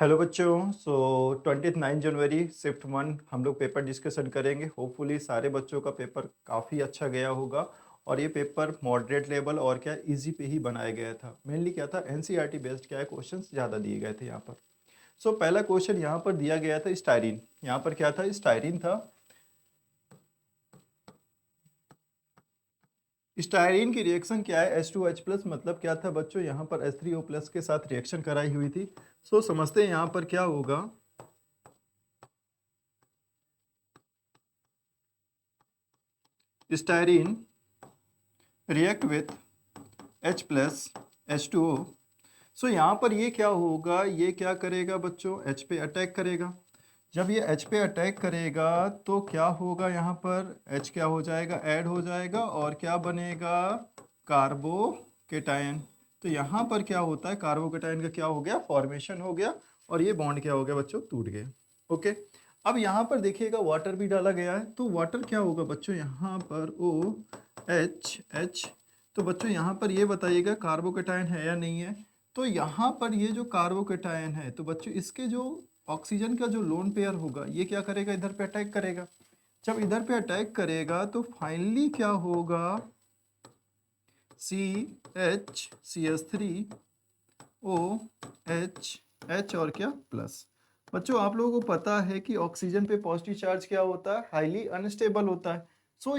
Hello बच्चों। 29 जनवरी shift 1 हम लोग पेपर डिस्कशन करेंगे। होपफुली सारे बच्चों का पेपर काफ़ी अच्छा गया होगा और ये पेपर मॉडरेट लेवल और क्या इजी पे ही बनाया गया था। मेनली क्या था, एनसीईआरटी बेस्ड क्या है, क्वेश्चंस ज़्यादा दिए गए थे यहाँ पर। पहला क्वेश्चन यहाँ पर दिया गया था स्टायरीन। यहाँ पर क्या था, स्टायरीन था। स्टायरीन की रिएक्शन क्या है, H2H+, मतलब क्या था बच्चों, यहाँ पर H3O+ के साथ रिएक्शन कराई हुई थी। समझते हैं यहाँ पर क्या होगा। Styrene react with H+H2O। यहाँ पर ये क्या होगा, ये क्या करेगा बच्चों, H पे अटैक करेगा। जब ये H पे अटैक करेगा तो क्या होगा, यहाँ पर H क्या हो जाएगा, ऐड हो जाएगा और क्या बनेगा, कार्बोकेटायन। तो यहाँ पर क्या होता है, कार्बोकेटायन का क्या हो गया, फॉर्मेशन हो गया और ये बॉन्ड क्या हो गया बच्चों, टूट गया। ओके, अब यहाँ पर देखिएगा वाटर भी डाला गया है, तो वाटर क्या होगा बच्चों, यहाँ पर OH। तो बच्चों यहाँ पर ये बताइएगा कार्बोकेटायन है या नहीं है। तो यहाँ पर ये जो कार्बोकेटायन है, तो बच्चों इसके जो ऑक्सीजन का जो लोन पेयर होगा, ये क्या करेगा, इधर पे अटैक करेगा। जब इधर पे अटैक करेगा तो फाइनली क्या होगा, CH3OH और क्या प्लस। बच्चों आप लोगों को पता है कि ऑक्सीजन पे पॉजिटिव चार्ज क्या होता है, हाईली अनस्टेबल होता है।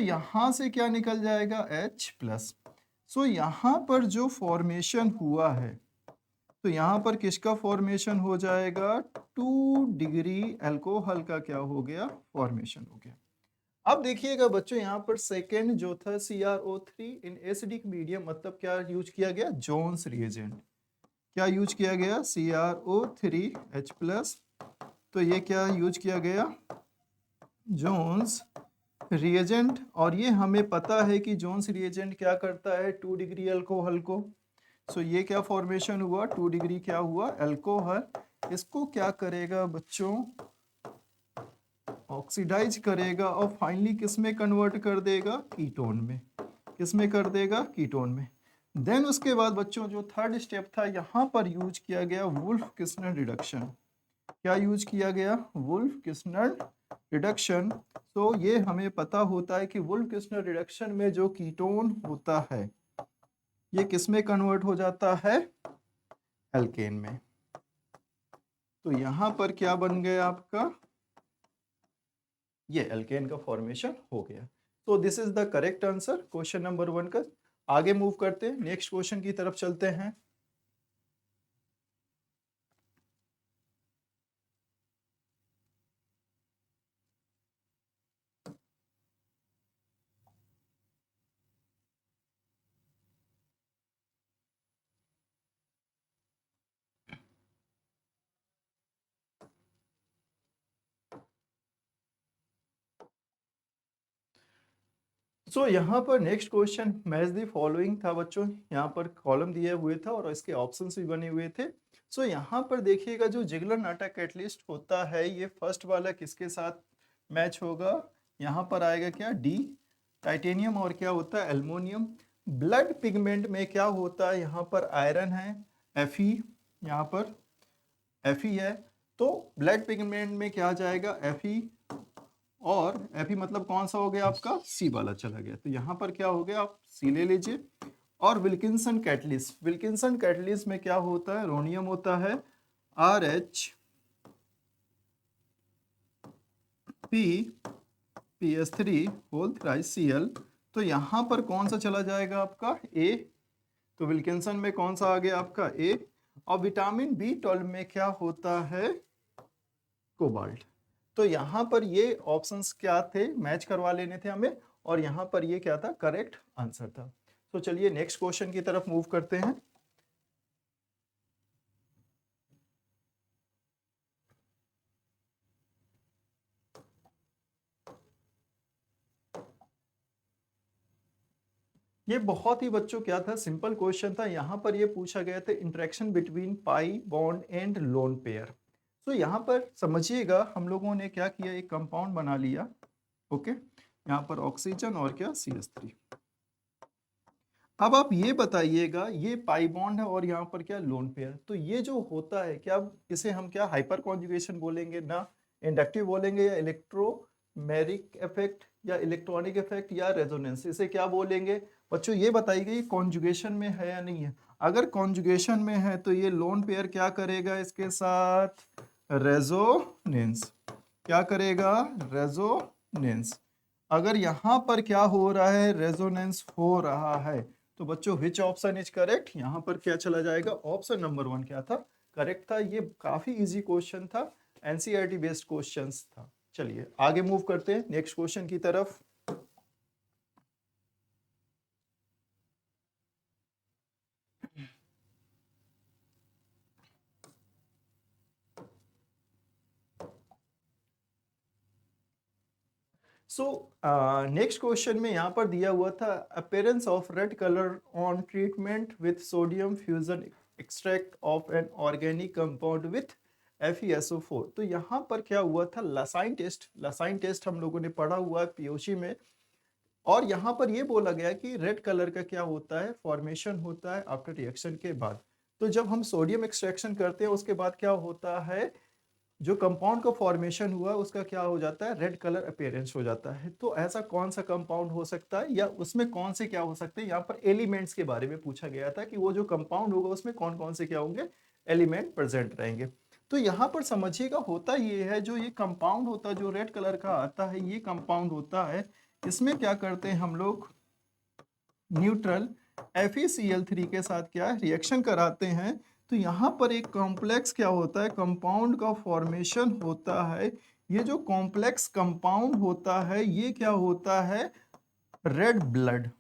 यहाँ से क्या निकल जाएगा, H+। यहाँ पर जो फॉर्मेशन हुआ है, तो यहाँ पर किसका फॉर्मेशन हो जाएगा, 2 डिग्री अल्कोहल का क्या हो गया, फॉर्मेशन हो गया। अब देखिएगा बच्चों यहाँ पर सेकेंड जो था CrO3 इन एसिडिक मीडियम, मतलब क्या यूज किया गया, जोन्स रिएजेंट। क्या यूज किया गया, CrO3H+। तो ये क्या यूज किया गया, जोन्स रिएजेंट। और ये हमें पता है कि जोन्स रिएजेंट क्या करता है, 2 डिग्री अल्कोहल को। ये क्या फॉर्मेशन हुआ, 2 डिग्री क्या हुआ, अल्कोहल। इसको क्या करेगा बच्चों, ऑक्सीडाइज करेगा और फाइनली किस में कन्वर्ट कर देगा, कीटोन में। किस में कर देगा, कीटोन में। देन उसके बाद बच्चों जो थर्ड स्टेप था, यहाँ पर यूज किया गया वुल्फ किस्नर रिडक्शन। क्या यूज किया गया, वुल्फ किस्नर रिडक्शन। ये हमें पता होता है कि वुल्फ किस्नर रिडक्शन में जो कीटोन होता है, ये किस में कन्वर्ट हो जाता है, एल्केन में। तो यहाँ पर क्या बन गया आपका, ये एल्केन का फॉर्मेशन हो गया। तो this is the correct answer question number 1 का। आगे मूव करते हैं, नेक्स्ट क्वेश्चन की तरफ चलते हैं। यहाँ पर next question match the following था बच्चों। यहाँ पर कॉलम दिए हुए था और इसके ऑप्शंस भी बने हुए थे। यहाँ पर देखिएगा जो जिगलर नाटा कैटलिस्ट होता है, ये फर्स्ट वाला किसके साथ मैच होगा, यहाँ पर आएगा क्या, डी, टाइटेनियम। और क्या होता है, एल्युमिनियम। ब्लड पिगमेंट में क्या होता है, यहाँ पर आयरन है, Fe, यहाँ पर Fe है। तो ब्लड पिगमेंट में क्या जाएगा, Fe। और Fe मतलब कौन सा हो गया आपका, सी वाला चला गया। तो यहाँ पर क्या हो गया, आप सी ले लीजिए। और विल्किंसन कैटलिस्ट, विल्किंसन कैटलिस्ट में क्या होता है, रोनियम होता है, RH, P, PS3 तो यहाँ पर कौन सा चला जाएगा आपका, ए। तो विल्किंसन में कौन सा आ गया आपका, ए। और विटामिन B12 में क्या होता है, कोबाल्ट। तो यहाँ पर ये ऑप्शंस क्या थे, मैच करवा लेने थे हमें। और यहाँ पर ये क्या था, करेक्ट आंसर था। तो चलिए नेक्स्ट क्वेश्चन की तरफ मूव करते हैं। ये बहुत ही बच्चों क्या था, सिंपल क्वेश्चन था। यहाँ पर ये पूछा गया था interaction between pi bond and lone pair. यहाँ पर समझिएगा, हम लोगों ने क्या किया, एक कंपाउंड बना लिया। ओके, यहाँ पर ऑक्सीजन और क्या, CH3। अब आप ये बताइएगा, ये पाई बॉन्ड है और यहाँ पर क्या लोन पेयर, तो ये जो होता है क्या इसे हम क्या हाइपर कॉन्जुगेशन बोलेंगे ना, इंडक्टिव बोलेंगे, या इलेक्ट्रोमेरिक इफेक्ट, या इलेक्ट्रॉनिक इफेक्ट, या रेजोनेंस, इसे क्या बोलेंगे बच्चों? ये बताइए ये कॉन्जुगेशन में है या नहीं है। अगर कॉन्जुगेशन में है तो ये लोन पेयर क्या करेगा इसके साथ? रेजोनेंस। क्या करेगा? रेजोनेंस। अगर यहाँ पर क्या हो रहा है? रेजोनेंस हो रहा है। तो बच्चों विच ऑप्शन इज करेक्ट? यहाँ पर क्या चला जाएगा? ऑप्शन नंबर 1 क्या था? करेक्ट था। ये काफी इजी क्वेश्चन था, एनसीईआरटी बेस्ड क्वेश्चंस था। चलिए आगे मूव करते हैं नेक्स्ट क्वेश्चन की तरफ। सो नेक्स्ट क्वेश्चन में यहाँ पर दिया हुआ था appearance of red colour on treatment with sodium fusion extract of an organic compound with FeSO4। तो यहाँ पर क्या हुआ था? लसाइन टेस्ट। लसाइन टेस्ट हम लोगों ने पढ़ा हुआ है पीओसी में, और यहाँ पर ये बोला गया कि रेड कलर का क्या होता है? फॉर्मेशन होता है आफ्टर रिएक्शन के बाद। तो जब हम सोडियम एक्सट्रैक्शन करते हैं उसके बाद क्या होता है? जो कंपाउंड का फॉर्मेशन हुआ उसका क्या हो जाता है? रेड कलर अपीयरेंस हो जाता है। तो ऐसा कौन सा कंपाउंड हो सकता है, या उसमें कौन से क्या हो सकते हैं? यहाँ पर एलिमेंट्स के बारे में पूछा गया था कि वो जो कंपाउंड होगा उसमें कौन कौन से क्या होंगे? एलिमेंट प्रेजेंट रहेंगे। तो यहाँ पर समझिएगा होता ये है, जो ये कंपाउंड होता है जो रेड कलर का आता है, ये कंपाउंड होता है, इसमें क्या करते हैं हम लोग? न्यूट्रल FeCl3 के साथ क्या रिएक्शन कराते हैं। तो यहाँ पर एक कॉम्प्लेक्स क्या होता है? कंपाउंड का फॉर्मेशन होता है। ये जो कॉम्प्लेक्स कंपाउंड होता है ये क्या होता है? Red blood.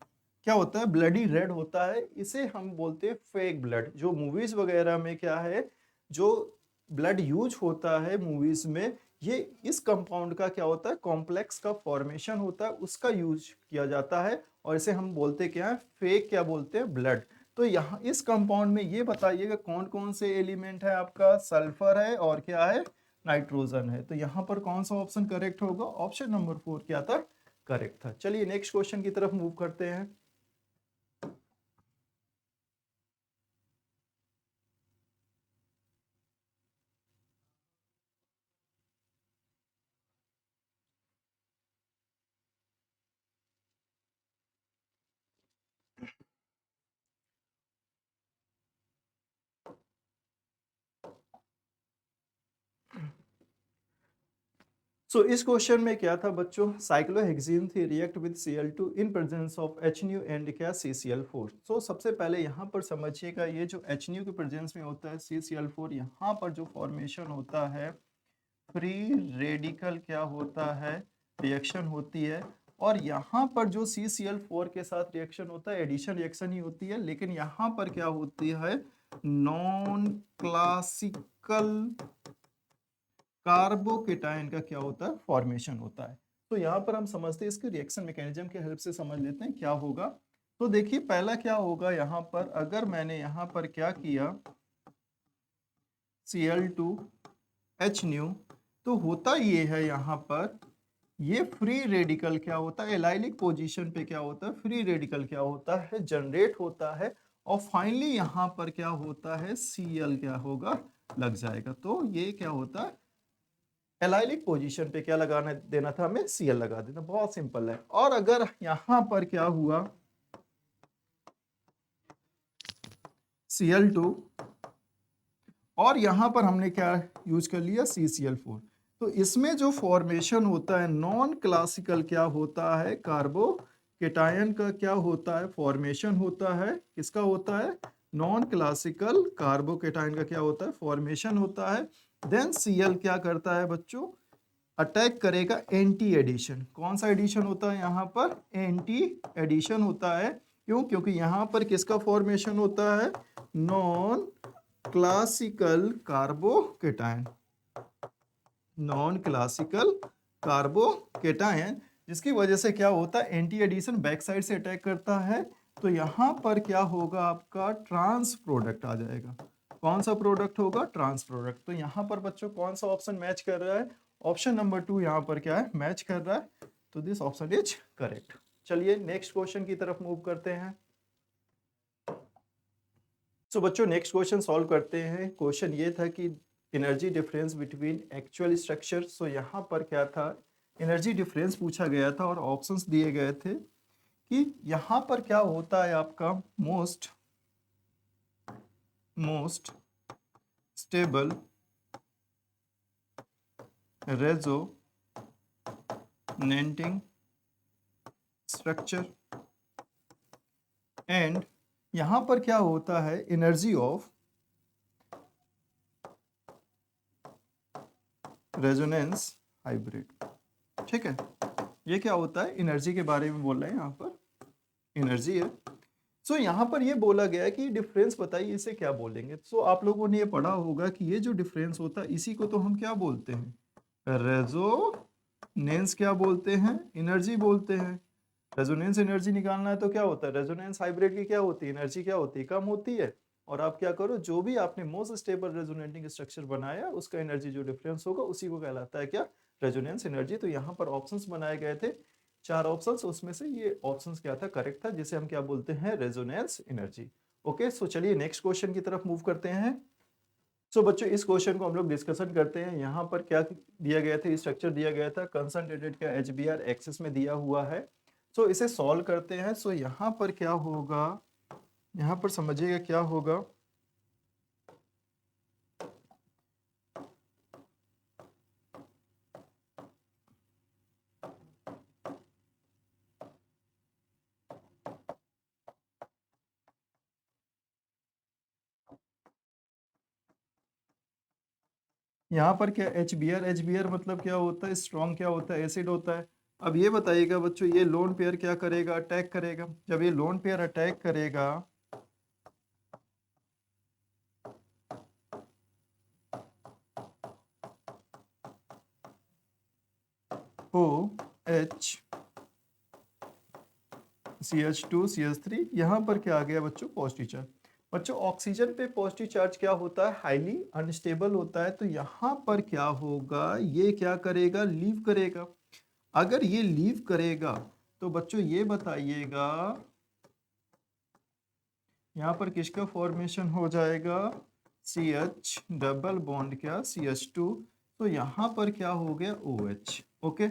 क्या होता है? ब्लडी रेड होता है। इसे हम बोलते हैं फेक ब्लड। जो मूवीज वगैरह में क्या है, जो ब्लड यूज होता है मूवीज में, ये इस कंपाउंड का क्या होता है? कॉम्प्लेक्स का फॉर्मेशन होता है, उसका यूज किया जाता है, और इसे हम बोलते क्या है? फेक क्या बोलते हैं? ब्लड। तो यहाँ इस कंपाउंड में ये बताइएगा कौन कौन से एलिमेंट है आपका? सल्फर है और क्या है? नाइट्रोजन है। तो यहाँ पर कौन सा ऑप्शन करेक्ट होगा? ऑप्शन नंबर 4 क्या था? करेक्ट था। चलिए नेक्स्ट क्वेश्चन की तरफ मूव करते हैं। सो इस क्वेश्चन में क्या था बच्चों? साइक्लोहेक्सीन थी react with Cl2 in presence of HNu and क्या? CCl4। सो सबसे पहले यहाँ पर समझिएगा, ये जो HNu के प्रेजेंस में होता है CCl4, यहाँ पर जो फॉर्मेशन होता है फ्री रेडिकल क्या होता है? रिएक्शन होती है। और यहाँ पर जो CCl4 के साथ रिएक्शन होता है एडिशन रिएक्शन ही होती है, लेकिन यहाँ पर क्या होती है? नॉन क्लासिकल कार्बोकेटायन का क्या होता है? फॉर्मेशन होता है। तो यहाँ पर हम समझते हैं इसके रिएक्शन मैकेनिज्म के हेल्प से समझ लेते हैं क्या होगा। तो देखिए पहला क्या होगा, यहाँ पर अगर मैंने यहाँ पर क्या किया Cl2H तो होता ये है, यहाँ पर ये फ्री रेडिकल क्या होता है? एलाइलिक पोजीशन पे क्या होता है? फ्री रेडिकल क्या होता है? जनरेट होता है। और फाइनली यहाँ पर क्या होता है? Cl क्या होगा? लग जाएगा। तो ये क्या होता है? एलाइलिक पोजीशन पे क्या लगाना देना था हमें? Cl लगा देना। बहुत सिंपल है। और अगर यहां पर क्या हुआ? Cl2 और यहां पर हमने क्या यूज कर लिया? CCl4। तो इसमें जो फॉर्मेशन होता है नॉन क्लासिकल क्या होता है? कार्बोकेटायन का क्या होता है? फॉर्मेशन होता है। किसका होता है? नॉन क्लासिकल कार्बोकेटायन का क्या होता है? फॉर्मेशन होता है। देन Cl क्या करता है बच्चों? अटैक करेगा एंटी एडिशन। कौन सा एडिशन होता है यहाँ पर? एंटी एडिशन होता है। क्यों? क्योंकि यहाँ पर किसका फॉर्मेशन होता है? Non classical carbocation. Non classical carbocation, जिसकी वजह से क्या होता है? एंटी एडिशन बैक साइड से अटैक करता है। तो यहाँ पर क्या होगा? आपका ट्रांस प्रोडक्ट आ जाएगा। कौन सा प्रोडक्ट होगा? Trans product. तो यहाँ पर बच्चों कौन सा ऑप्शन मैच कर रहा है? ऑप्शन नंबर 2 यहाँ पर क्या है? मैच कर रहा है। तो दिस ऑप्शन इज करेक्ट। चलिए नेक्स्ट क्वेश्चन की तरफ मूव करते हैं। सो बच्चों नेक्स्ट क्वेश्चन सॉल्व करते हैं। क्वेश्चन ये था कि energy difference between actual structure. So यहाँ पर क्या था, एनर्जी डिफरेंस पूछा गया था और ऑप्शंस दिए गए थे कि यहाँ पर क्या होता है आपका most stable resonating structure and यहाँ पर क्या होता है एनर्जी ऑफ रेजोनेंस हाइब्रिड। ठीक है, ये क्या होता है, एनर्जी के बारे में बोल रहे हैं, यहाँ पर एनर्जी है। सो यहाँ पर ये बोला गया है कि डिफरेंस बताइए इसे क्या बोलेंगे। सो आप लोगों ने ये पढ़ा होगा कि ये जो डिफरेंस होता है इसी को तो हम क्या बोलते हैं, रेजोनेंस क्या बोलते हैं, एनर्जी बोलते हैं। रेजोनेंस एनर्जी निकालना है तो क्या होता है, रेजोनेंस हाइब्रिड की क्या होती है, एनर्जी क्या होती है, कम होती है। और आप क्या करो, जो भी आपने मोस्ट स्टेबल रेजोनेटिंग स्ट्रक्चर बनाया उसका एनर्जी जो डिफरेंस होगा उसी को कहलाता है क्या, रेजोनेंस एनर्जी। तो यहाँ पर ऑप्शंस बनाए गए थे 4 ऑप्शंस, उसमें से ये ऑप्शंस क्या था, करेक्ट था, जिसे हम क्या बोलते हैं, रेजोनेंस एनर्जी। ओके, सो चलिए नेक्स्ट क्वेश्चन की तरफ मूव करते हैं। सो बच्चों इस क्वेश्चन को हम लोग डिस्कशन करते हैं। यहाँ पर क्या दिया गया था, स्ट्रक्चर दिया गया था, कंसंट्रेटेड का HBr एक्सिस में दिया हुआ है। सो इसे सॉल्व करते हैं। सो यहाँ पर क्या होगा, यहाँ पर समझिएगा क्या होगा, यहाँ पर क्या HBr मतलब क्या होता है, स्ट्रॉन्ग क्या होता है, एसिड होता है। अब ये बताइएगा बच्चों, ये लोन पेयर क्या करेगा, अटैक करेगा। जब ये लोन पेयर अटैक करेगा OH CH2 CH3, यहाँ पर क्या आ गया बच्चों, पॉजिटिव चार्ज। बच्चों ऑक्सीजन पे पॉजिटिव चार्ज क्या होता है, हाईली अनस्टेबल होता है। तो यहाँ पर क्या होगा, ये क्या करेगा, लीव करेगा। अगर ये लीव करेगा तो बच्चों ये बताइएगा यहाँ पर किसका फॉर्मेशन हो जाएगा, CH डबल बॉन्ड क्या, CH2। तो यहाँ पर क्या हो गया, OH। ओके,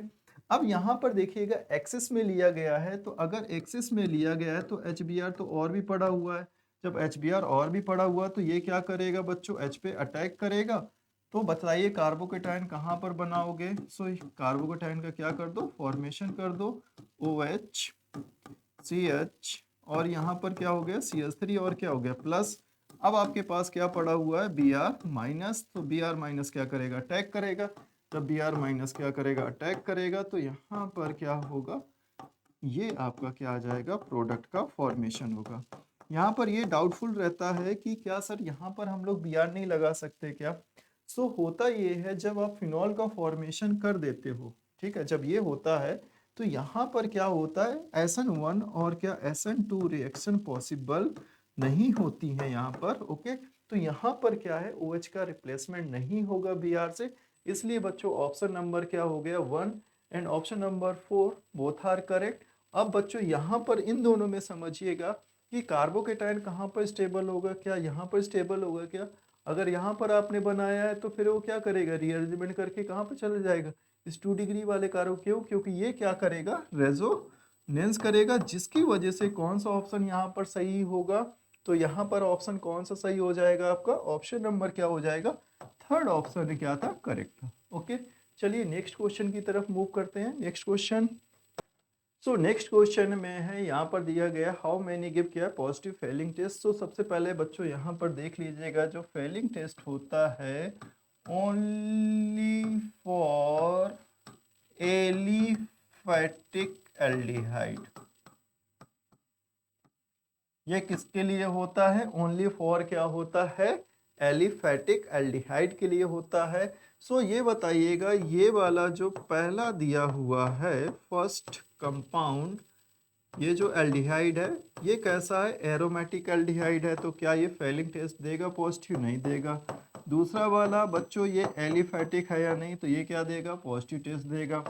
अब यहाँ पर देखिएगा एक्सिस में लिया गया है, तो अगर एक्सिस में लिया गया है तो HBr तो और भी पड़ा हुआ है। जब HBr और भी पड़ा हुआ तो ये क्या करेगा बच्चों, H पे अटैक करेगा। तो बताइए कार्बोकेटाइन कहाँ पर बनाओगे, सो कार्बोकेटाइन का क्या कर दो, फॉर्मेशन कर दो, OH CH और यहाँ पर क्या हो गया, CH3 और क्या हो गया प्लस। अब आपके पास क्या पड़ा हुआ है, Br माइनस। तो Br माइनस क्या करेगा, अटैक करेगा। जब Br माइनस क्या करेगा, अटैक करेगा, तो यहाँ पर क्या होगा, ये आपका क्या आ जाएगा, प्रोडक्ट का फॉर्मेशन होगा। यहाँ पर ये डाउटफुल रहता है कि क्या सर यहाँ पर हम लोग Br नहीं लगा सकते क्या। सो होता ये है, जब आप फिनॉल का फॉर्मेशन कर देते हो, ठीक है, जब ये होता है तो यहाँ पर क्या होता है, SN1 और क्या SN2 रिएक्शन पॉसिबल नहीं होती है यहाँ पर। ओके, तो यहाँ पर क्या है, OH का रिप्लेसमेंट नहीं होगा Br से। इसलिए बच्चों ऑप्शन नंबर क्या हो गया, 1 and option number 4 both are correct. अब बच्चों यहाँ पर इन दोनों में समझिएगा कि कार्बोकेटाइन कहाँ पर स्टेबल होगा, क्या यहाँ पर स्टेबल होगा क्या। अगर यहाँ पर आपने बनाया है तो फिर वो क्या करेगा, रीअरेंजमेंट करके कहाँ पर चला जाएगा, इस 2 डिग्री वाले कार्बो। क्यों, क्योंकि ये क्या करेगा, रेजोनेंस करेगा, जिसकी वजह से कौन सा ऑप्शन यहाँ पर सही होगा। तो यहाँ पर ऑप्शन कौन सा सही हो जाएगा आपका, ऑप्शन नंबर क्या हो जाएगा, थर्ड ऑप्शन क्या था, करेक्ट था। ओके, चलिए नेक्स्ट क्वेश्चन की तरफ मूव करते हैं। Next question, so next question में है, यहाँ पर दिया गया हाउ मैनी गिव किया पॉजिटिव फेलिंग टेस्ट। तो सबसे पहले बच्चों यहाँ पर देख लीजिएगा, जो फेलिंग टेस्ट होता है ओनली फॉर एलिफैटिक एल्डिहाइड। ये किसके लिए होता है, ओनली फॉर क्या होता है, एलिफैटिक एल्डिहाइड के लिए होता है। सो ये बताइएगा, ये वाला जो पहला दिया हुआ है फर्स्ट कंपाउंड, ये जो एल्डिहाइड है ये कैसा है, एरोमेटिक एल्डिहाइड है। तो क्या ये फेलिंग टेस्ट देगा, पॉजिटिव नहीं देगा। दूसरा वाला बच्चों ये एलिफैटिक है या नहीं, तो ये क्या देगा, पॉजिटिव टेस्ट देगा।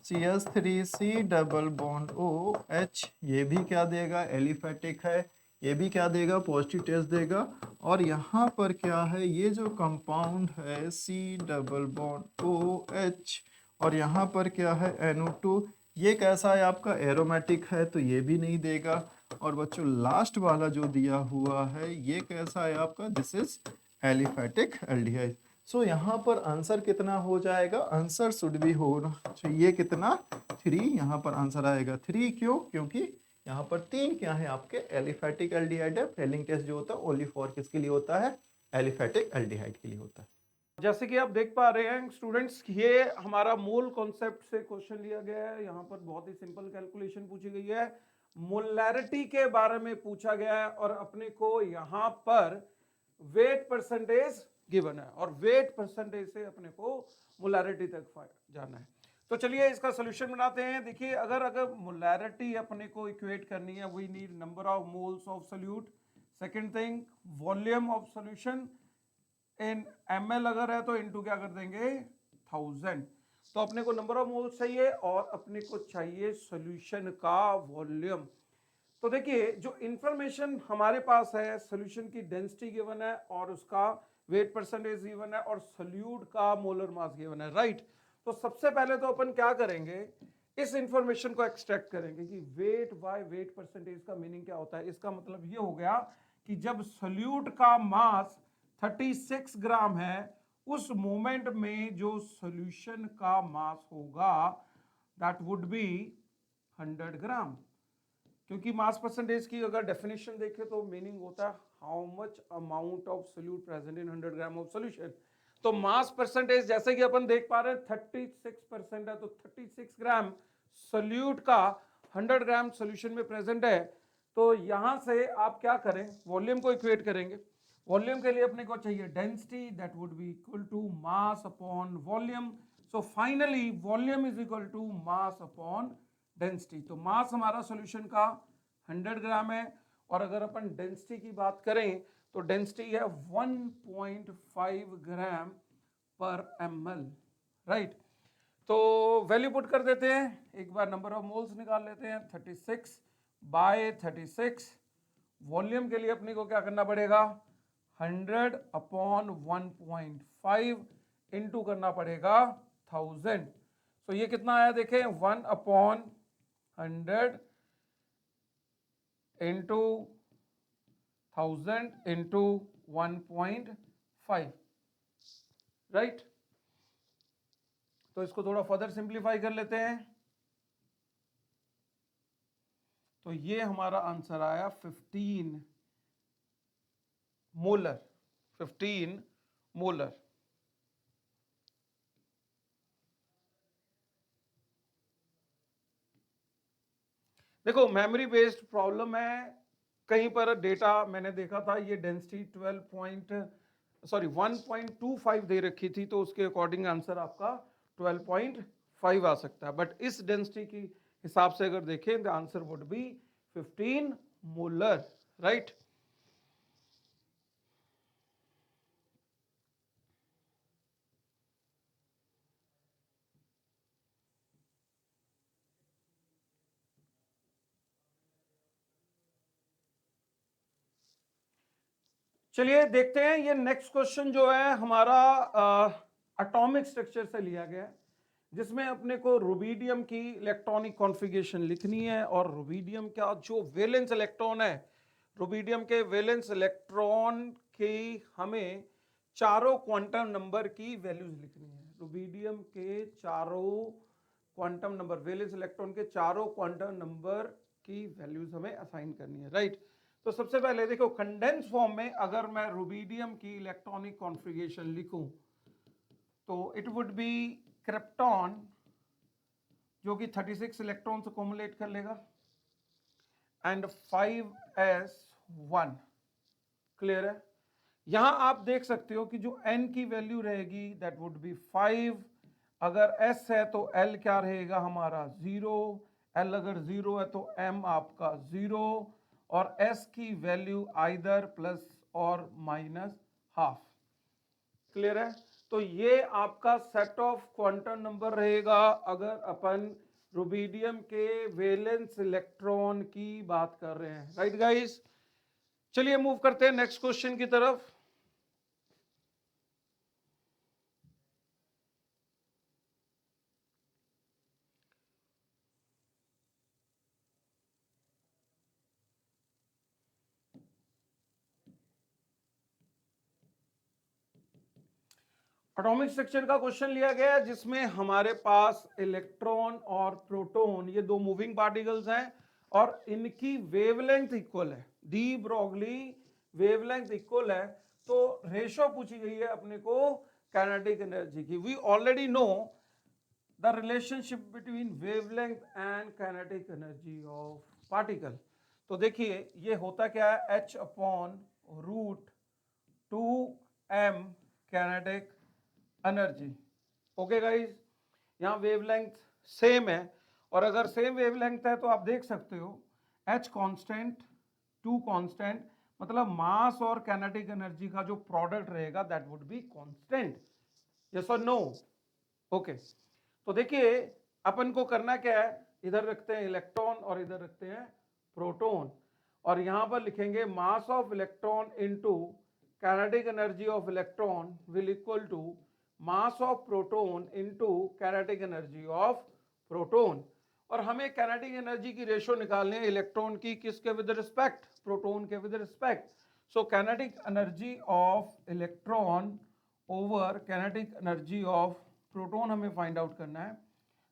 CH3C डबल बॉन्ड OH, ये भी क्या देगा, एलिफैटिक है। ये भी क्या देगा, पॉजिटिव टेस्ट देगा। और यहाँ पर क्या है, ये जो कंपाउंड है C double bond O H, और यहाँ पर क्या है NO2, ये कैसा है आपका, एरोमेटिक है, तो ये भी नहीं देगा। और बच्चों लास्ट वाला जो दिया हुआ है ये कैसा है आपका, दिस इज एलिफेटिक एल्डिहाइड। सो यहाँ पर आंसर कितना हो जाएगा, आंसर शुड बी होना चाहिए कितना, 3। यहाँ पर आंसर आएगा 3, क्यों, क्योंकि यहाँ पर 3 क्या है आपके एलिफेटिक एल्डिहाइड है। फेलिंग टेस्ट जो होता है ओनली फॉर किसके लिए होता है, एलिफेटिक एल्डिहाइड के लिए होता है। जैसे कि आप देख पा रहे हैं स्टूडेंट्स, ये हमारा मूल कॉन्सेप्ट से क्वेश्चन लिया गया है। यहाँ पर बहुत ही सिंपल कैलकुलेशन पूछी गई है, मोलैरिटी के बारे में पूछा गया है, और अपने को यहाँ पर वेट परसेंटेज गिवन है, और वेट परसेंटेज से अपने को मोलैरिटी तक जाना है। तो चलिए इसका सोल्यूशन बनाते हैं। देखिए, अगर मोलैरिटी अपने को इक्वेट करनी है, we need number of moles of solute. Second thing, volume of solution in ml अगर है तो इनटू क्या कर देंगे, 1000। तो अपने को नंबर ऑफ मोल्स चाहिए और अपने को चाहिए सॉल्यूशन का वॉल्यूम। तो देखिए, जो इंफॉर्मेशन हमारे पास है, सॉल्यूशन की डेंसिटी गिवन है और उसका वेट परसेंटेज गिवन है और सोल्यूट का मोलर मास गिवन है, राइट। तो सबसे पहले तो अपन क्या करेंगे, इस इंफॉर्मेशन को एक्सट्रैक्ट करेंगे कि वेट बाय वेट परसेंटेज का मीनिंग क्या होता है। इसका मतलब ये हो गया कि जब सोल्यूट का मास 36 ग्राम है, उस मोमेंट में जो सॉल्यूशन का मास होगा दैट वुड बी 100 ग्राम। क्योंकि मास परसेंटेज की अगर डेफिनेशन देखें तो मीनिंग होता है how much amount of solute present in 100 gram of solution. तो मास परसेंटेज जैसे कि अपन देख पा रहे हैं 36% है, तो 36 ग्राम सोल्यूट का 100 ग्राम सॉल्यूशन में प्रेजेंट है। तो यहां से आप क्या करें, वॉल्यूम को इक्वेट करेंगे। वॉल्यूम के लिए अपने को चाहिए density, that would be equal to mass upon volume. So finally volume is equal to mass upon density. तो मास हमारा सॉल्यूशन का 100 ग्राम है, और अगर अपन डेंसिटी की बात करें तो डेंसिटी है 1.5 ग्राम पर ml, राइट। तो वैल्यू पुट कर देते हैं, एक बार नंबर ऑफ मोल्स निकाल लेते हैं, 36 बाय 36। वॉल्यूम के लिए अपने को क्या करना पड़ेगा, 100 अपॉन 1.5 इंटू करना पड़ेगा 1000। तो ये कितना आया देखें, 1 अपॉन 100 इंटू 1000 इंटू 1.5, राइट। तो इसको थोड़ा फर्दर सिंप्लीफाई कर लेते हैं। तो ये हमारा आंसर आया 15 मोलर, 15 मोलर। देखो, मेमोरी बेस्ड प्रॉब्लम है, कहीं पर डेटा मैंने देखा था ये डेंसिटी 1.25 दे रखी थी, तो उसके अकॉर्डिंग आंसर आपका 12.5 आ सकता है। बट इस डेंसिटी की हिसाब से अगर देखें the answer would be 15 molar, right. चलिए देखते हैं, ये नेक्स्ट क्वेश्चन जो है हमारा एटॉमिक स्ट्रक्चर से लिया गया है, जिसमें अपने को रुबीडियम की इलेक्ट्रॉनिक कॉन्फ़िगरेशन लिखनी है। और रुबीडियम का जो वैलेंस इलेक्ट्रॉन है, रुबीडियम के वैलेंस इलेक्ट्रॉन की हमें चारों क्वांटम नंबर की वैल्यूज लिखनी है। रुबीडियम के चारों क्वांटम नंबर, वैलेंस इलेक्ट्रॉन के चारों क्वांटम नंबर की वैल्यूज हमें असाइन करनी है, राइट। तो सबसे पहले देखो, कंडेंस फॉर्म में अगर मैं रुबीडियम की इलेक्ट्रॉनिक कॉन्फ़िगरेशन लिखूं तो इट वुड बी क्रिप्टॉन, जो कि 36 इलेक्ट्रॉन से अकोमोलेट कर लेगा, एंड 5s1। क्लियर है। यहां आप देख सकते हो कि जो n की वैल्यू रहेगी दैट वुड बी 5। अगर s है तो l क्या रहेगा हमारा 0, l अगर 0 है तो m आपका 0, और s की वैल्यू आइदर प्लस और माइनस हाफ। क्लियर है। तो ये आपका सेट ऑफ क्वांटम नंबर रहेगा अगर अपन रुबीडियम के वैलेंस इलेक्ट्रॉन की बात कर रहे हैं, राइट गाइस। चलिए मूव करते हैं नेक्स्ट क्वेश्चन की तरफ। एटॉमिक स्ट्रक्चर का क्वेश्चन लिया गया है जिसमें हमारे पास इलेक्ट्रॉन और प्रोटॉन ये दो मूविंग पार्टिकल्स हैं और इनकी वेवलेंथ इक्वल है, डी ब्रॉगली वेवलेंथ इक्वल है। तो रेशो पूछी गई है अपने को काइनेटिक एनर्जी की। We already know the relationship between wavelength and kinetic energy of particle. तो देखिए ये होता क्या है, h upon root 2m kinetic energy. Okay guys, यहाँ वेवलेंथ सेम है और अगर सेम वेवलेंथ है तो आप देख सकते हो h कांस्टेंट 2 कांस्टेंट, मतलब मास और काइनेटिक एनर्जी का जो प्रोडक्ट रहेगा that would be constant. Yes और नो? ओके, तो देखिए अपन को करना क्या है, इधर रखते हैं इलेक्ट्रॉन और इधर रखते हैं प्रोटॉन और यहां पर लिखेंगे mass of electron into kinetic energy of electron will equal to mass of proton into kinetic energy of proton. और हमें काइनेटिक एनर्जी की रेशो निकालनी है इलेक्ट्रॉन की, किसके विद रिस्पेक्ट, प्रोटॉन के with respect. So kinetic energy of electron over kinetic energy of proton हमें find out करना है,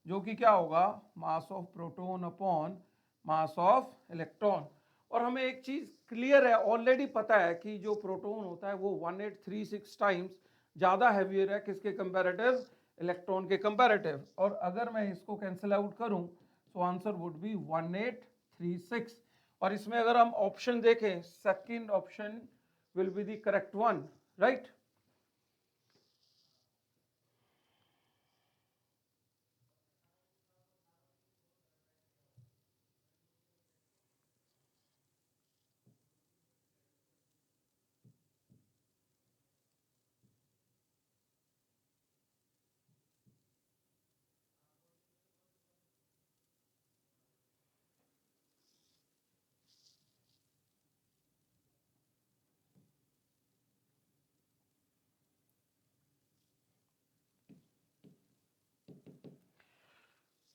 जो कि क्या होगा, मास of proton upon mass of electron. और हमें एक चीज क्लियर है, ऑलरेडी पता है कि जो प्रोटॉन होता है वो 1836 टाइम्स ज्यादा हैवियर है किसके कंपैरेटिव, इलेक्ट्रॉन के कंपैरेटिव। और अगर मैं इसको कैंसिल आउट करूं तो आंसर वुड बी 1836। और इसमें अगर हम ऑप्शन देखें, second option will be the correct one, right.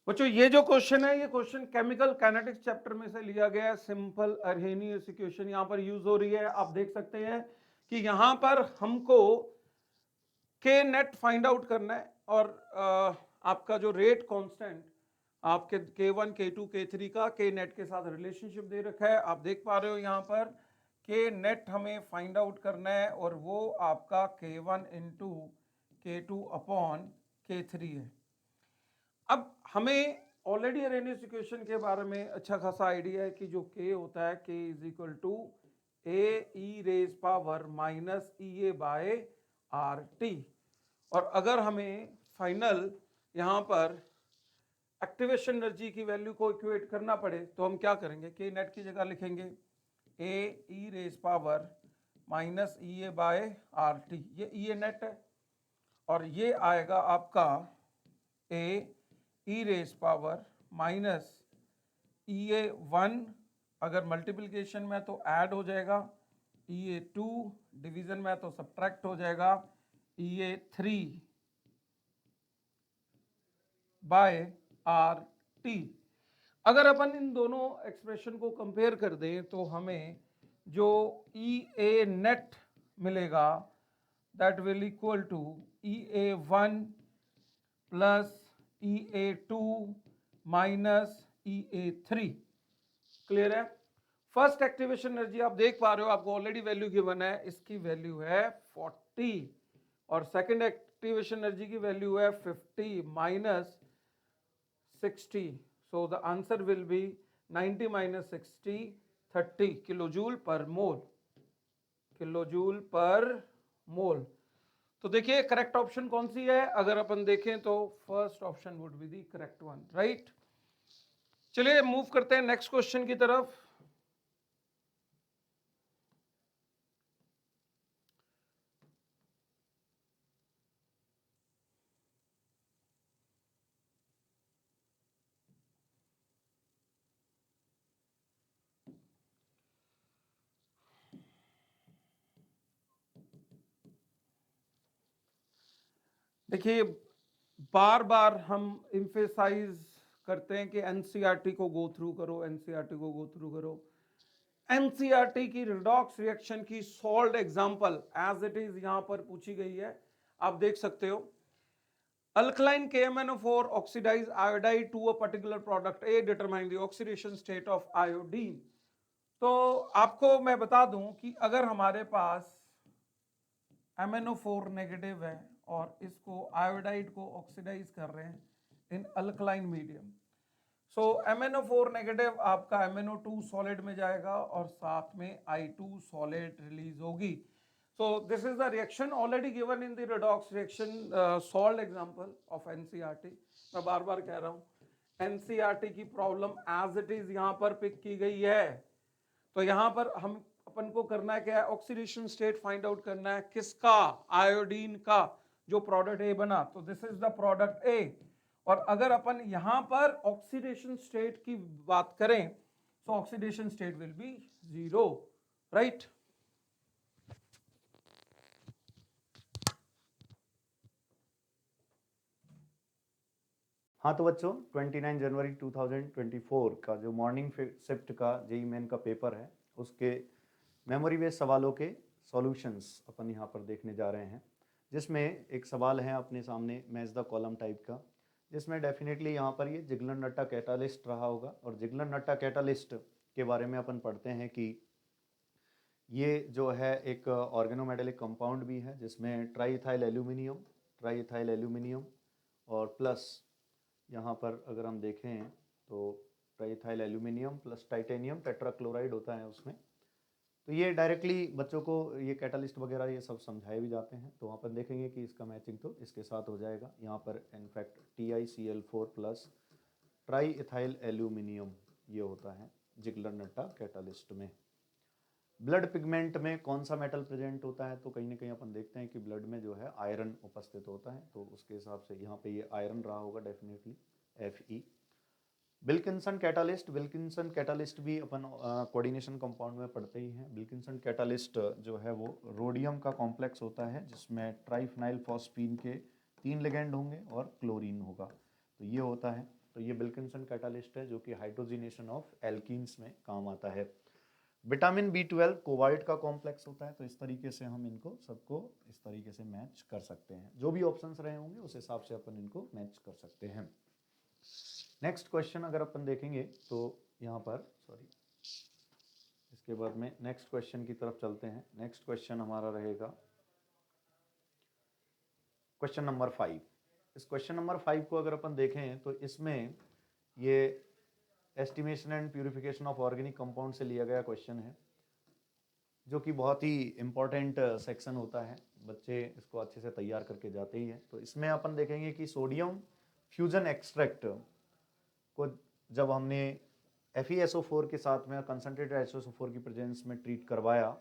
बच्चों ये जो क्वेश्चन है, ये क्वेश्चन केमिकल काइनेटिक्स चैप्टर में से लिया गया है। सिंपल अर्हेनियस इक्वेशन यहाँ पर यूज हो रही है। आप देख सकते हैं कि यहाँ पर हमको के नेट फाइंड आउट करना है और आपका जो रेट कांस्टेंट आपके K1 K2 K3 का के नेट के साथ रिलेशनशिप दे रखा है, आप देख पा रहे हो यहाँ पर के नेट हमें फाइंड आउट करना है और वो आपका K1 into K2 upon K3 है। अब हमें ऑलरेडी अरेनियस इक्वेशन के बारे में अच्छा खासा आइडिया है कि जो K होता है K is equal to A E raise power minus E A by R T. और अगर हमें फाइनल यहाँ पर एक्टिवेशन एनर्जी की वैल्यू को इक्वेट करना पड़े तो हम क्या करेंगे, K नेट की जगह लिखेंगे ए E raise power minus E A by R T, ये ई ए नेट है। और ये आएगा आपका ए E raise power minus E A one, अगर मल्टीप्लिकेशन में तो ऐड हो जाएगा, ई ए टू डिवीजन में तो सब्ट्रैक्ट हो जाएगा, ई A three by R T. अगर अपन इन दोनों एक्सप्रेशन को कंपेयर कर दें तो हमें जो ई ए नेट मिलेगा that will equal to E A one plus E A two minus E A three. Clear है? फर्स्ट एक्टिवेशन एनर्जी आप देख पा रहे हो, आपको ऑलरेडी वैल्यू गिवन है, इसकी वैल्यू है 40 और सेकंड एक्टिवेशन एनर्जी की वैल्यू है 50 minus 60। So the answer will be 90 minus 60 30 kilojoule पर मोल, किलोजूल पर मोल। तो देखिए करेक्ट ऑप्शन कौन सी है, अगर अपन देखें तो first option would be the correct one, right. चलिए मूव करते हैं नेक्स्ट क्वेश्चन की तरफ। देखिए, बार बार हम इम्फेसाइज करते हैं कि एनसीईआरटी को गो थ्रू करो, एनसीईआरटी को गो थ्रू करो। एनसीईआरटी की रिडॉक्स रिएक्शन की solved example as it is यहां पर पूछी गई है, आप देख सकते हो। Alkaline KMnO4 oxidize iodide to a particular product A, determine the oxidation state of iodine। तो आपको मैं बता दूं कि अगर हमारे पास MnO4 नेगेटिव है और इसको आयोडाइड को ऑक्सीडाइज कर रहे हैं in alkaline medium, so MnO4 negative आपका MnO2 सॉलिड में जाएगा और साथ में I2 सॉलिड रिलीज होगी। So this is the reaction already given in the redox reaction, solved example of NCERT. मैं बार बार कह रहा हूं एनसीईआरटी की प्रॉब्लम एज इट इज यहां पर पिक की गई है। तो यहां पर हम अपन को करना है क्या है, ऑक्सीडेशन स्टेट फाइंड आउट करना है किसका, आयोडीन का। जो प्रोडक्ट ए बना तो दिस इज द प्रोडक्ट ए। और अगर अपन यहां पर ऑक्सीडेशन स्टेट की बात करें तो oxidation state will be 0, right. हाँ तो बच्चों 29 जनवरी 2024 का जो मॉर्निंग शिफ्ट का जेई मेन का पेपर है उसके मेमोरी बेस्ड सवालों के सॉल्यूशंस अपन यहाँ पर देखने जा रहे हैं, जिसमें एक सवाल है अपने सामने मैच द कॉलम टाइप का, जिसमें डेफिनेटली यहाँ पर ये जिगलर-नट्टा कैटालिस्ट रहा होगा। और जिगलर-नट्टा कैटालिस्ट के बारे में अपन पढ़ते हैं कि ये जो है एक ऑर्गेनोमेटेलिक कंपाउंड भी है जिसमें ट्राईइथाइल एल्यूमिनियम और प्लस यहाँ पर अगर हम देखें तो ट्राईइथाइल एल्यूमिनियम प्लस टाइटेनियम टेट्राक्लोराइड होता है उसमें। तो ये डायरेक्टली बच्चों को ये कैटालिस्ट वगैरह ये सब समझाए भी जाते हैं, तो वहाँ पर देखेंगे कि इसका मैचिंग तो इसके साथ हो जाएगा। यहाँ पर इनफैक्ट TiCl4 प्लस ट्राईइथाइल एल्यूमिनियम ये होता है जिगलर-नट्टा कैटालिस्ट में। ब्लड पिगमेंट में कौन सा मेटल प्रेजेंट होता है, तो कहीं ना कहीं अपन देखते हैं कि ब्लड में जो है आयरन उपस्थित होता है, तो उसके हिसाब से यहाँ पे ये आयरन रहा होगा डेफिनेटली Fe। विल्किंसन कैटालिस्ट भी अपन कोऑर्डिनेशन कंपाउंड में पढ़ते ही हैं। विल्किंसन कैटालिस्ट जो है वो रोडियम का कॉम्प्लेक्स होता है जिसमें ट्राइफिनाइल फॉस्फीन के 3 लिगेंड होंगे और क्लोरीन होगा, तो ये होता है। तो ये विल्किंसन कैटालिस्ट है जो कि हाइड्रोजिनेशन ऑफ एल्कीन्स में काम आता है। विटामिन B12 कोबाल्ट का कॉम्प्लेक्स होता है, तो इस तरीके से हम इनको सबको इस तरीके से मैच कर सकते हैं। जो भी ऑप्शंस रहे होंगे उस हिसाब से अपन इनको मैच कर सकते हैं। नेक्स्ट क्वेश्चन अगर अपन देखेंगे तो यहाँ पर इसके बाद में नेक्स्ट क्वेश्चन की तरफ चलते हैं। नेक्स्ट क्वेश्चन हमारा रहेगा क्वेश्चन नंबर 5। इस क्वेश्चन नंबर 5 को अगर अपन देखें तो इसमें ये estimation and purification of organic compound से लिया गया क्वेश्चन है, जो कि बहुत ही इम्पोर्टेंट सेक्शन होता है, बच्चे इसको अच्छे से तैयार करके जाते ही हैं। तो इसमें अपन देखेंगे कि सोडियम फ्यूजन एक्सट्रैक्ट को जब हमने FeSO4 के साथ में कंसनट्रेटेड HSO4 की प्रेजेंस में ट्रीट करवाया,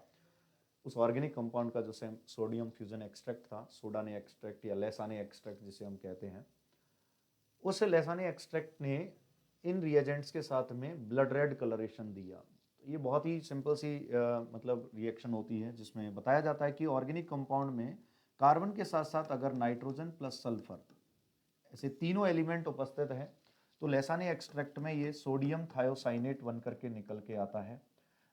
उस ऑर्गेनिक कंपाउंड का जो सोडियम फ्यूजन एक्सट्रैक्ट था, सोडाने एक्सट्रैक्ट या लेसाने एक्सट्रैक्ट जिसे हम कहते हैं, उस लेसाने एक्सट्रैक्ट ने इन रिएजेंट्स के साथ में ब्लड रेड कलरेशन दिया। ये बहुत ही सिंपल सी मतलब रिएक्शन होती है जिसमें बताया जाता है कि ऑर्गेनिक कंपाउंड में कार्बन के साथ साथ अगर नाइट्रोजन प्लस सल्फर ऐसे तीनों एलिमेंट उपस्थित है तो लेसाने एक्सट्रैक्ट में ये सोडियम थायोसाइनेट बन करके निकल के आता है,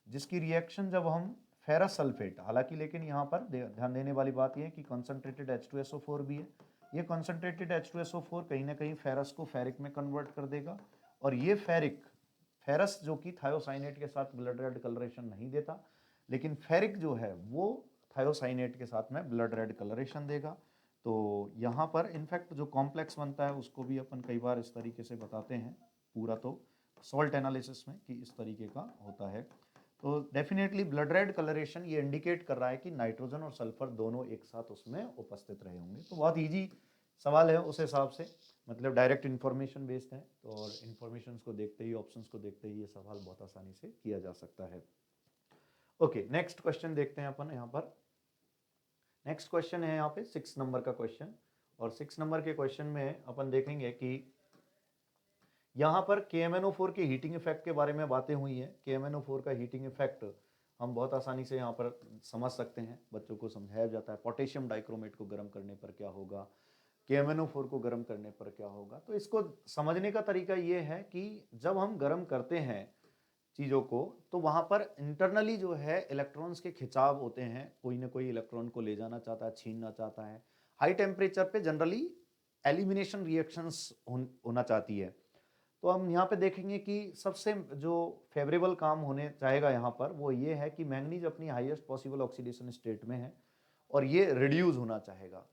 जिसकी रिएक्शन जब हम फेरस सल्फेट, हालांकि लेकिन यहाँ पर ध्यान देने वाली बात यह है कि कॉन्सेंट्रेटेड H2SO4 भी है। ये कॉन्सेंट्रेटेड H2SO4 कहीं ना कहीं फेरस को फेरिक में कन्वर्ट कर देगा, और ये फेरस जो कि थायोसाइनेट के साथ ब्लड रेड कलरेशन नहीं देता, लेकिन फेरिक जो है वो थायोसाइनेट के साथ में ब्लड रेड कलरेशन देगा। तो यहाँ पर इनफैक्ट जो कॉम्प्लेक्स बनता है उसको भी अपन कई बार इस तरीके से बताते हैं, पूरा तो सॉल्ट एनालिसिस में कि इस तरीके का होता है। तो डेफिनेटली ब्लड रेड कलरेशन ये इंडिकेट कर रहा है कि नाइट्रोजन और सल्फर दोनों एक साथ उसमें उपस्थित रहे होंगे। तो बहुत इजी सवाल है उस हिसाब से, मतलब डायरेक्ट इन्फॉर्मेशन बेस्ड है, तो और इन्फॉर्मेशन को देखते ही, ऑप्शंस को देखते ही ये सवाल बहुत आसानी से किया जा सकता है। ओके, नेक्स्ट क्वेश्चन देखते हैं अपन यहाँ पर। नेक्स्ट क्वेश्चन है यहाँ पे 6 नंबर का क्वेश्चन, और 6 नंबर के क्वेश्चन में अपन देखेंगे कि यहाँ पर KMnO4 के हीटिंग इफेक्ट के बारे में बातें हुई हैं। KMnO4 का हीटिंग इफेक्ट हम बहुत आसानी से यहाँ पर समझ सकते हैं, बच्चों को समझाया जाता है। पोटेशियम डाइक्रोमेट को गर्म करने पर क्या होगा, KMnO4 को गर्म करने पर क्या होगा। तो इसको समझने का तरीका ये है कि जब हम गर्म करते हैं चीज़ों को, तो वहाँ पर इंटरनली जो है इलेक्ट्रॉन्स के खिंचाव होते हैं, कोई ना कोई इलेक्ट्रॉन को ले जाना चाहता है, छीनना चाहता है। हाई टेम्परेचर पे जनरली एलिमिनेशन रिएक्शंस होना चाहती है। तो हम यहाँ पे देखेंगे कि सबसे जो फेवरेबल काम होने चाहेगा यहाँ पर वो ये है कि मैंगनीज अपनी हाईएस्ट पॉसिबल ऑक्सीडेशन स्टेट में है और ये रिड्यूस होना चाहेगा।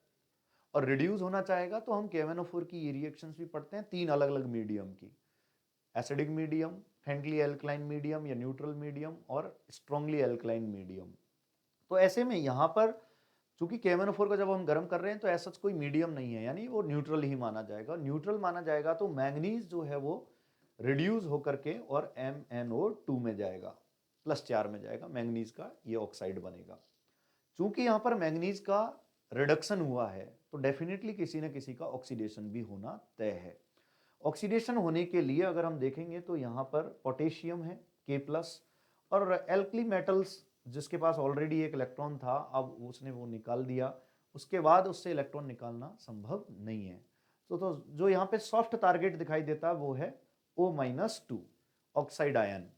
और रिड्यूस होना चाहेगा तो हम KMnO4 की ये रिएक्शंस भी पढ़ते हैं 3 अलग अलग मीडियम की, acidic medium, friendly alkaline medium या न्यूट्रल मीडियम और स्ट्रांगली एल्कलाइन मीडियम। तो ऐसे में यहाँ पर चूंकि KMnO4 को जब हम गर्म कर रहे हैं तो ऐसा कोई मीडियम नहीं है, यानी वो न्यूट्रल ही माना जाएगा। न्यूट्रल माना जाएगा तो मैंगनीज जो है वो रिड्यूस होकर के और MnO2 में जाएगा, +4 में जाएगा, मैंगनीज का ये ऑक्साइड बनेगा। चूंकि यहाँ पर मैंगनीज का रिडक्शन हुआ है तो डेफिनेटली किसी न किसी का ऑक्सीडेशन भी होना तय है। ऑक्सीडेशन होने के लिए अगर हम देखेंगे तो यहाँ पर पोटेशियम है K+, और एल्कली मेटल्स जिसके पास ऑलरेडी एक इलेक्ट्रॉन था, अब उसने वो निकाल दिया, उसके बाद उससे इलेक्ट्रॉन निकालना संभव नहीं है। तो जो यहाँ पे सॉफ्ट टारगेट दिखाई देता है वो है O-2 ऑक्साइड आयन,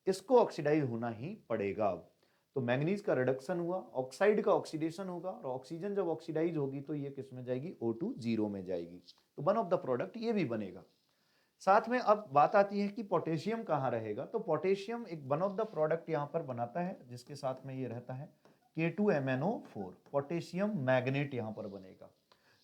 इसको ऑक्सीडाइज होना ही पड़ेगा। तो मैंगनीज का रिडक्शन हुआ, ऑक्साइड का ऑक्सीडेशन होगा, और ऑक्सीजन जब ऑक्सीडाइज होगी तो ये किस में जाएगी, O2 0 में जाएगी। तो वन ऑफ द प्रोडक्ट ये भी बनेगा। साथ में अब बात आती है कि पोटेशियम कहाँ रहेगा। तो पोटेशियम एक वन ऑफ द प्रोडक्ट यहाँ पर बनाता है जिसके साथ में ये रहता है K2MnO4, पोटेशियम मैग्नेट यहाँ पर बनेगा।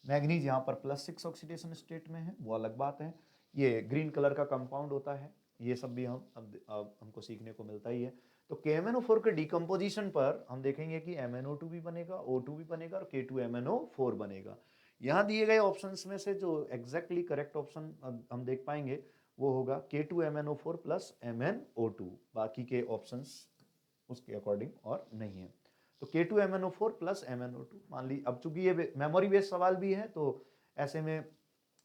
मैग्नीज यहाँ पर +6 ऑक्सीडेशन स्टेट में है, वो अलग बात है। ये ग्रीन कलर का कंपाउंड होता है, ये सब भी हम अब हमको सीखने को मिलता ही है। तो KMnO4 के डिकम्पोजिशन पर हम देखेंगे कि MnO2 भी बनेगा, O2 भी बनेगा और K2MnO4 बनेगा। यहाँ दिए गए ऑप्शंस में से जो एग्जैक्टली करेक्ट ऑप्शन हम देख पाएंगे वो होगा K2MnO4 + MnO2, बाकी के ऑप्शंस उसके अकॉर्डिंग और नहीं है। तो K2MnO4 + MnO2 मान ली, अब चूंकि ये मेमोरी बेस्ड सवाल भी है तो ऐसे में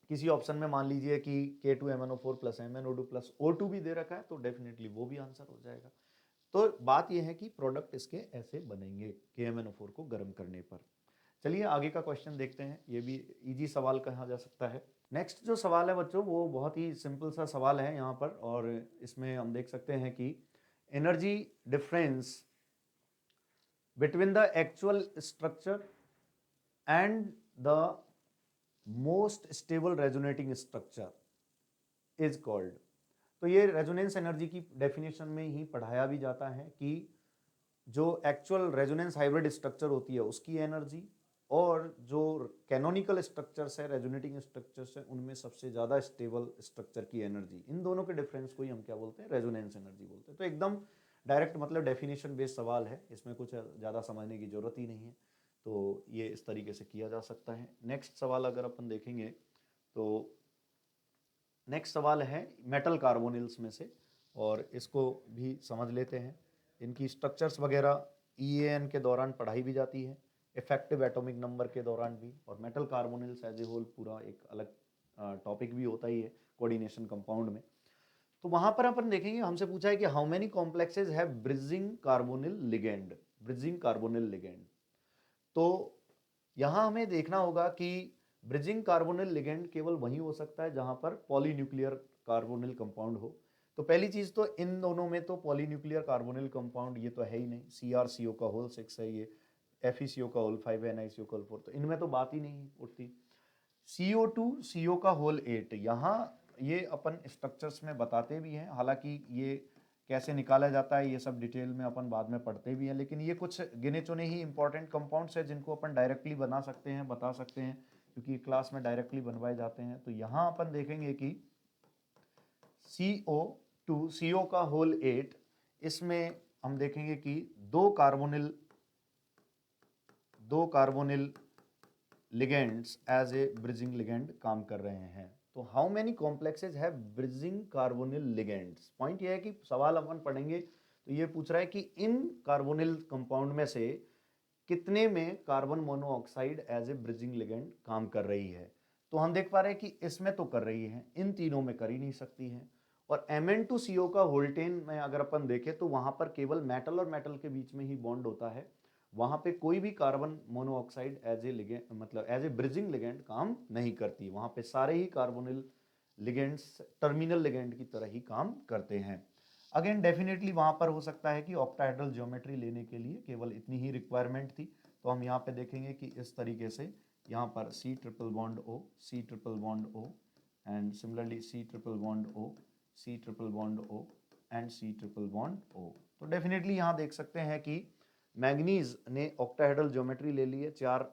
किसी ऑप्शन में मान लीजिए कि K2MnO4 + MnO2 + O2 भी दे रखा है तो डेफिनेटली वो भी आंसर हो जाएगा। तो बात यह है कि प्रोडक्ट इसके ऐसे बनेंगे KMnO4 को गर्म करने पर। चलिए आगे का क्वेश्चन देखते हैं, ये भी इजी सवाल कहा जा सकता है। नेक्स्ट जो सवाल है बच्चों वो बहुत ही सिंपल सा सवाल है यहाँ पर, और इसमें हम देख सकते हैं कि energy difference between the actual structure and the most stable resonating structure is called. तो ये रेजोनेंस एनर्जी की डेफिनेशन में ही पढ़ाया भी जाता है कि जो एक्चुअल रेजोनेंस हाइब्रिड स्ट्रक्चर होती है उसकी एनर्जी और जो कैनोनिकल स्ट्रक्चर्स है, रेजोनेटिंग स्ट्रक्चर्स है, उनमें सबसे ज़्यादा स्टेबल स्ट्रक्चर की एनर्जी, इन दोनों के डिफरेंस को ही हम क्या बोलते हैं, रेजोनेंस एनर्जी बोलते हैं। तो एकदम डायरेक्ट मतलब डेफिनेशन बेस्ड सवाल है, इसमें कुछ ज़्यादा समझने की ज़रूरत ही नहीं है। तो ये इस तरीके से किया जा सकता है। नेक्स्ट सवाल अगर अपन देखेंगे तो नेक्स्ट सवाल है मेटल कार्बोनिल्स में से, और इसको भी समझ लेते हैं। इनकी स्ट्रक्चर्स वगैरह EAN के दौरान पढ़ाई भी जाती है, इफेक्टिव एटॉमिक नंबर के दौरान भी, और metal carbonyls as a whole पूरा एक अलग टॉपिक भी होता ही है कोऑर्डिनेशन कंपाउंड में। तो वहां पर अपन देखेंगे, हमसे पूछा है कि how many complexes have bridging carbonyl ligand, bridging carbonyl ligand. तो यहाँ हमें देखना होगा कि ब्रिजिंग कार्बोनिल लिगेंड केवल वही हो सकता है जहां पर पॉलीन्यूक्लियर कार्बोनिल कंपाउंड हो। तो पहली चीज तो इन दोनों में तो पॉलीन्यूक्लियर कार्बोनिल कंपाउंड ये तो है ही नहीं, CrCO का होल 6 है, ये FeCO का होल 5 है, NiCO का होल 4, तो इनमें तो बात ही नहीं उठती। CO2 CO का होल 8, यहाँ ये अपन स्ट्रक्चर्स में बताते भी हैं, हालांकि ये कैसे निकाला जाता है ये सब डिटेल में अपन बाद में पढ़ते भी हैं, लेकिन ये कुछ गिने चुने ही इंपॉर्टेंट कंपाउंड्स है जिनको अपन डायरेक्टली बना सकते हैं, बता सकते हैं, क्योंकि क्लास में डायरेक्टली बनवाए जाते हैं। तो यहाँ अपन देखेंगे कि CO2 CO का होल 8, इसमें हम देखेंगे कि दो carbonyl ligands as a bridging ligand काम कर रहे हैं। तो how many complexes have bridging carbonyl ligands, point ये है कि सवाल अपन पढ़ेंगे तो ये पूछ रहा है कि इन कार्बोनिल कंपाउंड में से कितने में carbon monoxide as a bridging ligand काम कर रही है। तो हम देख पा रहे हैं कि इसमें तो कर रही है, इन तीनों में कर ही नहीं सकती है। और Mn2CO का होल 10 में अगर अपन देखें तो वहां पर केवल मेटल और मेटल के बीच में ही बॉन्ड होता है, वहां पे कोई भी carbon monoxide as a ligand मतलब एज ए ब्रिजिंग लिगेंड काम नहीं करती, वहां पे सारे ही कार्बोनिल लिगेंड्स टर्मिनल लिगेंड की तरह ही काम करते हैं। अगेन डेफिनेटली वहां पर हो सकता है कि ऑक्टाहेड्रल ज्योमेट्री लेने के लिए केवल इतनी ही रिक्वायरमेंट थी, तो हम यहाँ पे देखेंगे कि इस तरीके से यहाँ पर C triple bond O, C triple bond O and similarly C triple bond O, C triple bond O and C triple bond O। तो डेफिनेटली यहाँ देख सकते हैं कि मैग्नीज ने ऑक्टाहेड्रल ज्योमेट्री ले ली है, 4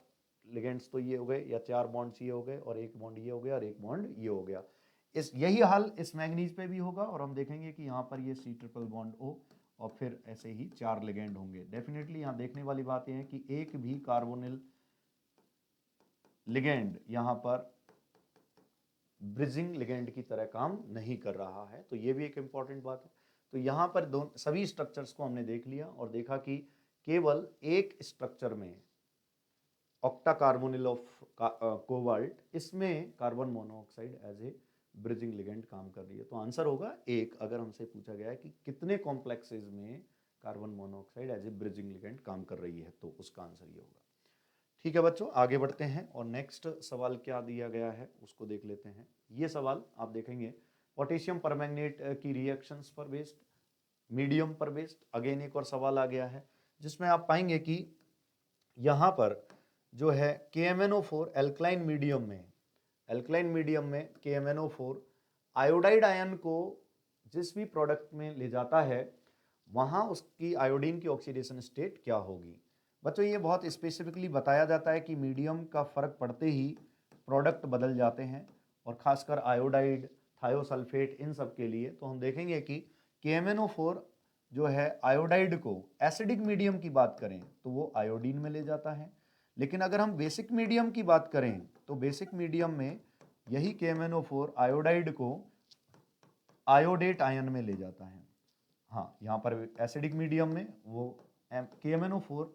लिगेंड्स तो ये हो गए या 4 बॉन्ड्स ये हो गए और एक बॉन्ड ये हो गया और एक बॉन्ड ये हो गया। इस यही हाल इस मैग्नीज पे भी होगा और हम देखेंगे कि यहाँ पर ये C ट्रिपल बॉन्ड O और फिर ऐसे ही 4 लिगेंड होंगे। डेफिनेटली यहाँ देखने वाली बात यह है कि एक भी कार्बोनिल लिगेंड यहाँ पर ब्रिजिंग लिगेंड की तरह काम नहीं कर रहा है, तो ये भी एक इंपॉर्टेंट बात है। तो यहाँ पर सभी स्ट्रक्चर्स को हमने देख लिया और देखा कि केवल एक स्ट्रक्चर में ऑक्टा कार्बोनिल ऑफ कोबाल्ट, इसमें carbon monoxide as a bridging ligand काम कर रही है। तो आंसर होगा एक, अगर हमसे पूछा गया है कि कितने कॉम्प्लेक्सेस में carbon monoxide as a bridging ligand काम कर रही है, तो उसका आंसर ये होगा। ठीक है बच्चों, आगे बढ़ते हैं और नेक्स्ट सवाल क्या दिया गया है उसको देख लेते हैं। ये सवाल आप देखेंगे पोटेशियम परमैंगनेट की रिएक्शंस पर बेस्ड, मीडियम पर बेस्ड। अगेन एक और सवाल आ गया है जिसमें आप पाएंगे कि यहाँ पर जो है KMnO4 एल्कलाइन मीडियम में KMnO4 आयोडाइड आयन को जिस भी प्रोडक्ट में ले जाता है वहाँ उसकी आयोडीन की ऑक्सीडेशन स्टेट क्या होगी। बच्चों ये बहुत स्पेसिफिकली बताया जाता है कि मीडियम का फर्क पड़ते ही प्रोडक्ट बदल जाते हैं और खासकर आयोडाइड, थायोसल्फेट, इन सब के लिए। तो हम देखेंगे कि KMnO4 जो है आयोडाइड को एसिडिक मीडियम की बात करें तो वो आयोडीन में ले जाता है, लेकिन अगर हम बेसिक मीडियम की बात करें तो बेसिक मीडियम में यही KMnO4 आयोडाइड को आयोडेट आयन में ले जाता है। हाँ, यहाँ पर एसिडिक मीडियम में वो KMnO4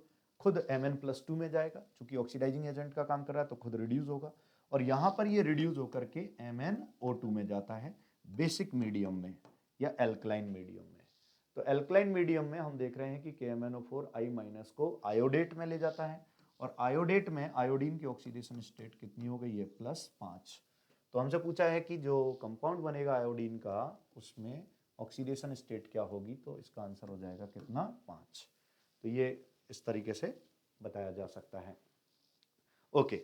खुद Mn+2 में जाएगा, चूंकि ऑक्सीडाइजिंग एजेंट का काम कर रहा है तो खुद रिड्यूस होगा, और यहाँ पर ये रिड्यूस होकर के MnO2 में जाता है बेसिक मीडियम में या एल्कलाइन मीडियम में। तो एल्कलाइन मीडियम में हम देख रहे हैं कि KMnO4 I- को आयोडेट में ले जाता है और आयोडेट में आयोडीन की ऑक्सीडेशन स्टेट कितनी हो गई है, +5। तो हमसे पूछा है कि जो कंपाउंड बनेगा आयोडीन का उसमें ऑक्सीडेशन स्टेट क्या होगी, तो इसका आंसर हो जाएगा कितना, 5। तो ये इस तरीके से बताया जा सकता है। ओके,